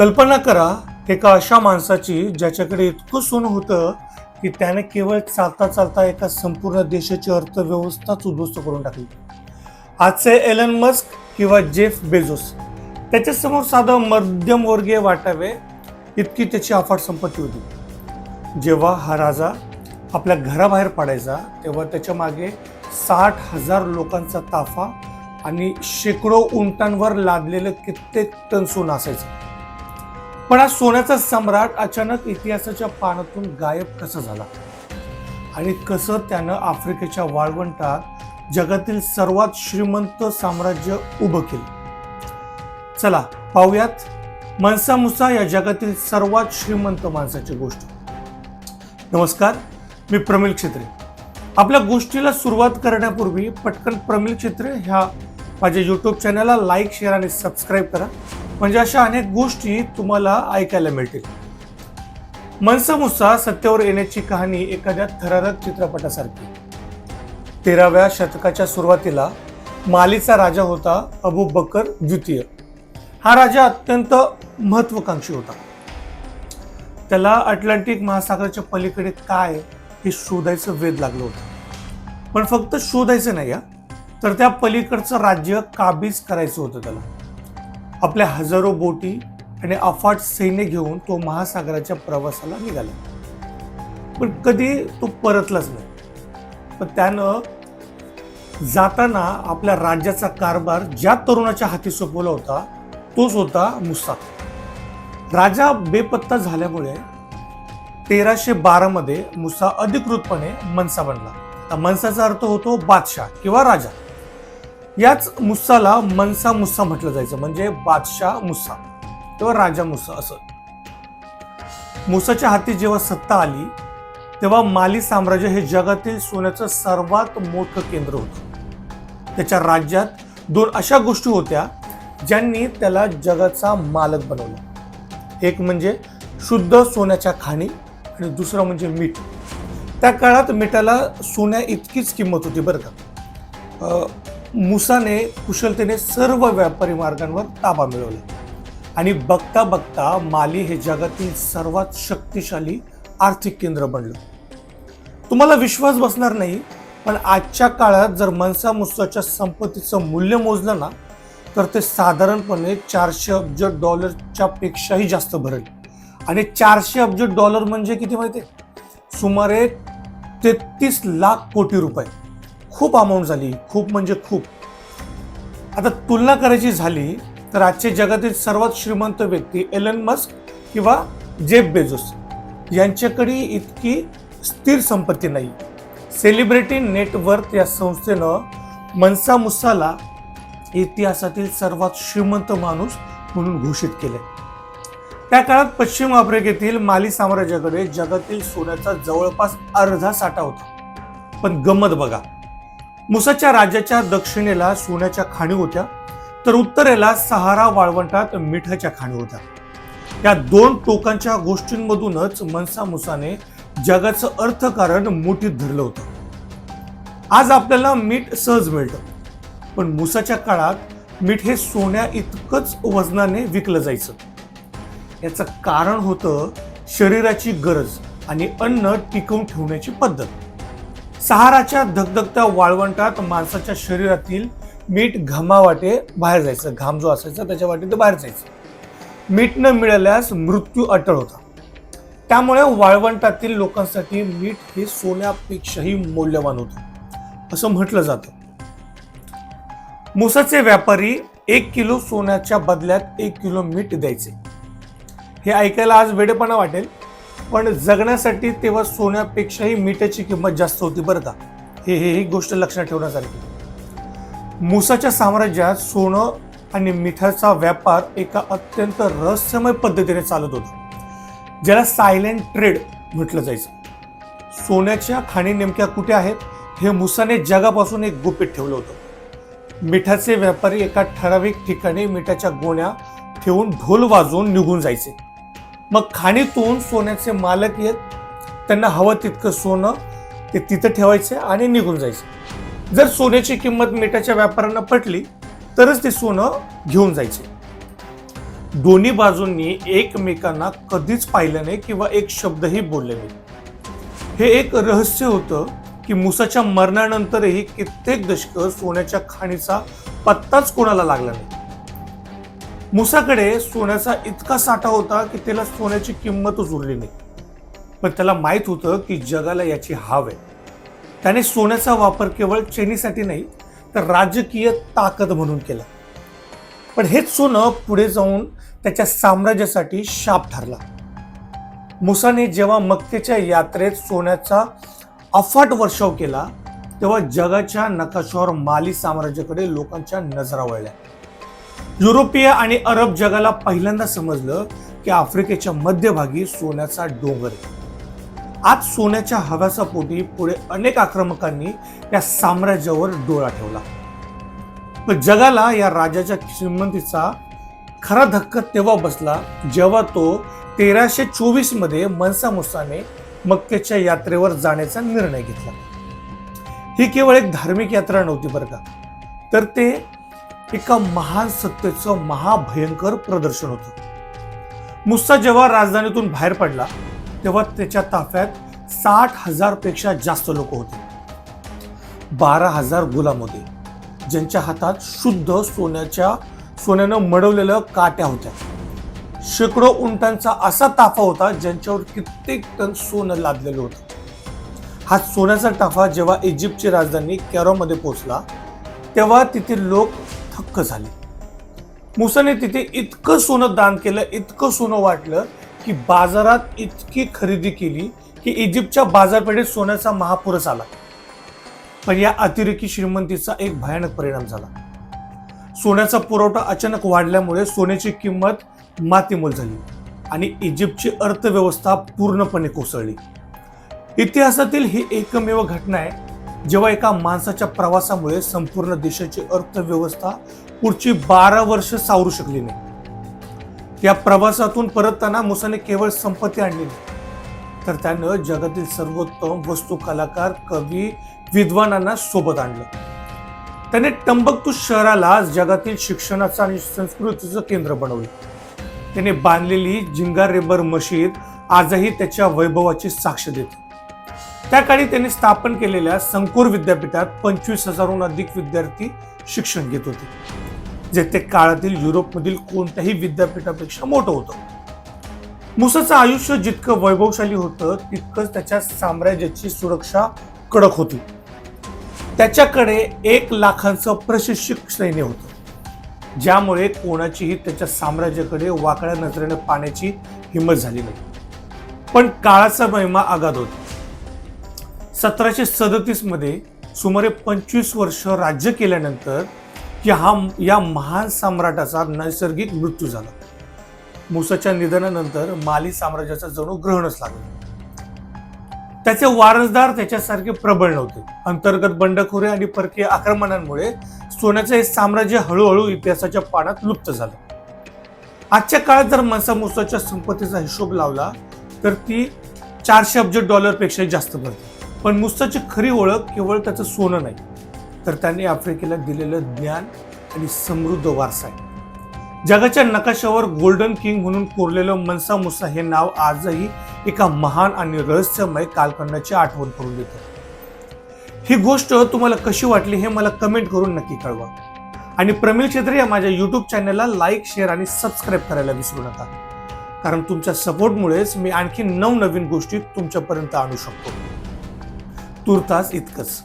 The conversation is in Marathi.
कल्पना करा एका अशा माणसाची ज्याच्याकडे इतकं सोनं होतं की त्याने केवळ चालता चालता एका संपूर्ण देशाची अर्थव्यवस्थाच उद्ध्वस्त करून टाकली. आजचे एलन मस्क किंवा जेफ बेझोस, त्याच्यासमोर साधं मध्यमवर्गीय वाटावे इतकी त्याची अफाट संपत्ती होती. जेव्हा हा राजा आपल्या घराबाहेर पडायचा तेव्हा त्याच्या मागे 60,000 लोकांचा ताफा आणि शेकडो उंटांवर लादलेलं कित्येक टन सोनं असायचं. पण हा सोन्याचा सम्राट अचानक इतिहासाच्या पानातून गायब कसा झाला आणि कसं त्यानं आफ्रिकेच्या वाळवंटात जगातील सर्वात श्रीमंत साम्राज्य उभं केलं? चला पाहूयात मनसा मुसा या जगातील सर्वात श्रीमंत माणसाची गोष्ट. नमस्कार, मी प्रमिल क्षेत्रे. आपल्या गोष्टीला सुरुवात करण्यापूर्वी पटकन प्रमिल क्षेत्रे ह्या माझ्या यूट्यूब चॅनलला लाईक, शेअर आणि सबस्क्राईब करा, म्हणजे अशा अनेक गोष्टी तुम्हाला ऐकायला मिळतील. मनसा मुसा सत्तेवर येण्याची कहाणी एखाद्या थरारक चित्रपटासारखी. 13व्या शतकाच्या सुरुवातीला मालीचा राजा होता अबू बकर द्वितीय. हा राजा अत्यंत महत्वाकांक्षी होता. त्याला अटलांटिक महासागराच्या पलीकडे काय हे शोधायचं वेध लागलं होतं. पण फक्त शोधायचं नाही, तर त्या पलीकडचं राज्य काबीज करायचं होतं त्याला. आपल्या हजारो बोटी आणि अफाट सैन्य घेऊन तो महासागराच्या प्रवासाला निघाला. पण कधी तो परतलाच नाही. पण त्यानं जाताना आपल्या राज्याचा कारभार ज्या तरुणाच्या हाती सोपवला होता तोच होता मुसा. राजा बेपत्ता झाल्यामुळे 1312 मध्ये मुसा अधिकृतपणे मनसा बनला. मनसाचा अर्थ होतो बादशाह किंवा राजा. याच मुसाला मनसा मुसा म्हटलं जायचं, म्हणजे बादशाह मुसा किंवा राजा मुसा असं. मुसाच्या हाती जेव्हा सत्ता आली तेव्हा माली साम्राज्य हे जगातील सोन्याचं सर्वात मोठं केंद्र होतं. त्याच्या राज्यात 2 अशा गोष्टी होत्या ज्यांनी त्याला जगाचा मालक बनवलं. एक म्हणजे शुद्ध सोन्याच्या खाणी आणि दुसरं म्हणजे मीठ. त्या काळात मिठाला सोन्या इतकीच किंमत होती बरं का. मुसाने कुशलतेने सर्व व्यापारी मार्गांवर ताबा मिळवला आणि बघता बघता माली हे जगातील सर्वात शक्तिशाली आर्थिक केंद्र बनलं. तुम्हाला विश्वास बसणार नाही, पण आजच्या काळात जर मनसा मुसाच्या संपत्तीचं मूल्य मोजलं ना तर ते साधारणपणे $400 अब्ज पेक्षाही जास्त भरेल. आणि $400 अब्ज म्हणजे किती माहिती? सुमारे 33 लाख कोटी रुपये. खूप अमाऊंट झाली, खूप म्हणजे खूप. आता तुलना करायची झाली तर आजचे जगातील सर्वात श्रीमंत व्यक्ती एलन मस्क किंवा जेफ बेझोस यांच्याकडे इतकी स्थिर संपत्ती नाही. सेलिब्रिटी नेटवर्थ या संस्थेनं मनसा मुसाला इतिहासातील सर्वात श्रीमंत माणूस म्हणून घोषित केले. त्या काळात पश्चिम आफ्रिकेतील माली साम्राज्याकडे जगातील सोन्याचा जवळपास अर्धा साठा होता. पण गंमत बघा, मुसाच्या राज्याच्या दक्षिणेला सोन्याच्या खाणी होत्या, तर उत्तरेला सहारा वाळवंटात मिठाच्या खाणी होत्या. या 2 टोकांच्या गोष्टींमधूनच मनसा मुसाने जगाचं अर्थकारण मुठीत धरलं होतं. आज आपल्याला मीठ सहज मिळतं, पण मुसाच्या काळात मीठ हे सोन्या इतकंच वजनाने विकलं जायचं. याचं कारण होतं शरीराची गरज आणि अन्न टिकवून ठेवण्याची पद्धत. सहाराच्या धगधगत्या वाळवंटात माणसाच्या शरीरातील मीठ घामावाटे बाहेर जायचं. घाम जो असायचा त्याच्या वाटे ते बाहेर जायचं. मीठ न मिळाल्यास मृत्यू अटळ होता. त्यामुळे वाळवंटातील लोकांसाठी मीठ हे सोन्यापेक्षाही मौल्यवान होतं असं म्हटलं जातं. मुसाचे व्यापारी 1 किलो सोन्याच्या बदल्यात 1 किलो मीठ द्यायचे. हे ऐकायला आज वेडेपणा वाटेल, पण जगण्यासाठी तेव्हा सोन्यापेक्षाही मिठाची किंमत जास्त होती बरं का. ही गोष्ट लक्षात ठेवण्यासारखी. मुसाच्या साम्राज्यात सोनं आणि मिठाचा व्यापार एका अत्यंत रहस्यमय पद्धतीने चालत होता, ज्याला सायलेंट ट्रेड म्हटलं जायचं. सोन्याच्या खाणी नेमक्या कुठे आहेत हे मुसाने जगापासून एक गुपित ठेवलं होतं. मिठाचे व्यापारी एका ठराविक ठिकाणी मिठाच्या गोण्या ठेवून ढोल वाजवून निघून जायचे. मग खाणीतून सोन्याचे मालक येत त्यांना हवं तितकं सोनं ते तिथं ठेवायचे आणि निघून जायचे. जर सोन्याची किंमत मिठाच्या व्यापाऱ्यांना पटली तरच ते सोनं घेऊन जायचे. दोन्ही बाजूंनी एकमेकांना कधीच पाहिलं नाही किंवा एक शब्दही बोलले नाही. हे एक रहस्य होतं की मुसाच्या मरणानंतरही कित्येक दशकं सोन्याच्या खाणीचा पत्ताच कोणाला लागला नाही. मुसाकडे सोन्याचा इतका साठा होता की त्याला सोन्याची किंमतच उरली नाही. पण त्याला माहित होतं की जगाला याची हाव आहे. त्याने सोन्याचा वापर केवळ चैनीसाठी नाही तर राजकीय ताकद म्हणून केला. पण हेच सोनं पुढे जाऊन त्याच्या साम्राज्यासाठी शाप ठरला. मुसाने जेव्हा मक्केच्या यात्रेत सोन्याचा अफाट वर्षाव केला तेव्हा जगाच्या नकाशावर माली साम्राज्याकडे लोकांच्या नजरा वळल्या. युरोपीय आणि अरब जगाला पहिल्यांदा समजलं की आफ्रिकेच्या मध्यभागी सोन्याचा डोंगर आहे. आज सोन्याच्या हव्यासा पोटी पुढे अनेक आक्रमकांनी या साम्राज्यावर डोळा ठेवला. पण जगाला या राजाच्या श्रीमंतीचा खरा धक्का तेव्हा बसला जेव्हा तो 1324 मध्ये मनसा मुसाने मक्केच्या यात्रेवर जाण्याचा निर्णय घेतला. ही केवळ एक धार्मिक यात्रा नव्हती बरं का, तर ते एका महान सत्तेचं महाभयंकर प्रदर्शन होतं. मुसा जेव्हा राजधानीतून बाहेर पडला तेव्हा त्याच्या ताफ्यात 60,000 पेक्षा जास्त लोक होते. 12,000 गुलाम होते ज्यांच्या हातात शुद्ध सोन्यानं मडवलेल्या काट्या होत्या. शेकडो उंटांचा असा ताफा होता ज्यांच्यावर कित्येक टन सोनं लादलेलं होतं. हा सोन्याचा ताफा जेव्हा इजिप्तची राजधानी कैरोमध्ये पोहोचला तेव्हा तिथे लोक थक्क झाले. मुसाने तिथे इतकं सोनं दान केलं, इतकं सोनं वाटलं की बाजारात इतकी खरेदी केली की इजिप्तच्या बाजारपेठेत सोन्याचा महापूरच आला. पण या अतिरेकी श्रीमंतीचा एक भयानक परिणाम झाला. सोन्याचा पुरवठा अचानक वाढल्यामुळे सोन्याची किंमत मातीमोल झाली आणि इजिप्तची अर्थव्यवस्था पूर्णपणे कोसळली. इतिहासातील ही एकमेव घटना आहे जेव्हा एका माणसाच्या प्रवासामुळे संपूर्ण देशाची अर्थव्यवस्था पुढची 12 वर्ष सावरू शकली नाही. या प्रवासातून परतताना मुसाने केवळ संपत्ती आणली नाही तर त्यानं जगातील सर्वोत्तम वस्तू, कलाकार, कवी, विद्वानांना सोबत आणलं. त्याने टंबक्तू शहराला जगातील शिक्षणाचं आणि संस्कृतीचं केंद्र बनवलं. त्याने बांधलेली जिंगारेबर मशीद आजही त्याच्या वैभवाची साक्ष देते. त्या काळी त्यांनी स्थापन केलेल्या संकोर विद्यापीठात 25,000हून अधिक विद्यार्थी शिक्षण घेत होते, जे ते काळातील युरोपमधील कोणत्याही विद्यापीठापेक्षा मोठं होतं. मुसाचं आयुष्य जितकं वैभवशाली होतं तितकंच त्याच्या साम्राज्याची सुरक्षा कडक होती. त्याच्याकडे 1,00,000चं प्रशिक्षित सैन्य होतं ज्यामुळे कोणाचीही त्याच्या साम्राज्याकडे वाकड्या नजरेने पाहण्याची हिंमत झाली नाही. पण काळाचा महिमा अगाध होता. 1737 मध्ये सुमारे 25 वर्ष राज्य केल्यानंतर या महान सम्राटाचा नैसर्गिक मृत्यू झाला. मुसाच्या निधनानंतर माली साम्राज्याचा जणू ग्रहणच लागलं. त्याचे वारसदार त्याच्यासारखे प्रबळ नव्हते. अंतर्गत बंडखोरी आणि परकीय आक्रमणांमुळे सोन्याचे हे साम्राज्य हळूहळू इतिहासाच्या पानात लुप्त झालं. आजच्या काळात जर मनसा मुसाच्या संपत्तीचा हिशोब लावला तर ती $400 अब्ज पेक्षा जास्त भरते. पण मुसाची खरी ओळख केवळ त्याचं सोनं नाही तर त्याने आफ्रिकेला दिलेलं ज्ञान आणि समृद्ध वारसा आहे. जगाच्या नकाशावर गोल्डन किंग म्हणून कोरलेलं मनसा मुसा हे नाव आजही एका महान आणि रहस्यमय कालखंडाची आठवण करून देतं. ही गोष्ट तुम्हाला कशी वाटली हे मला कमेंट करून नक्की कळवा. आणि प्रमिल छेत्री या माझ्या YouTube चॅनलला लाईक, शेअर आणि सबस्क्राईब करायला विसरू नका, कारण तुमच्या सपोर्टमुळेच मी आणखी नवनवीन गोष्टी तुमच्यापर्यंत आणू शकतो. तूर्तास इतकंच.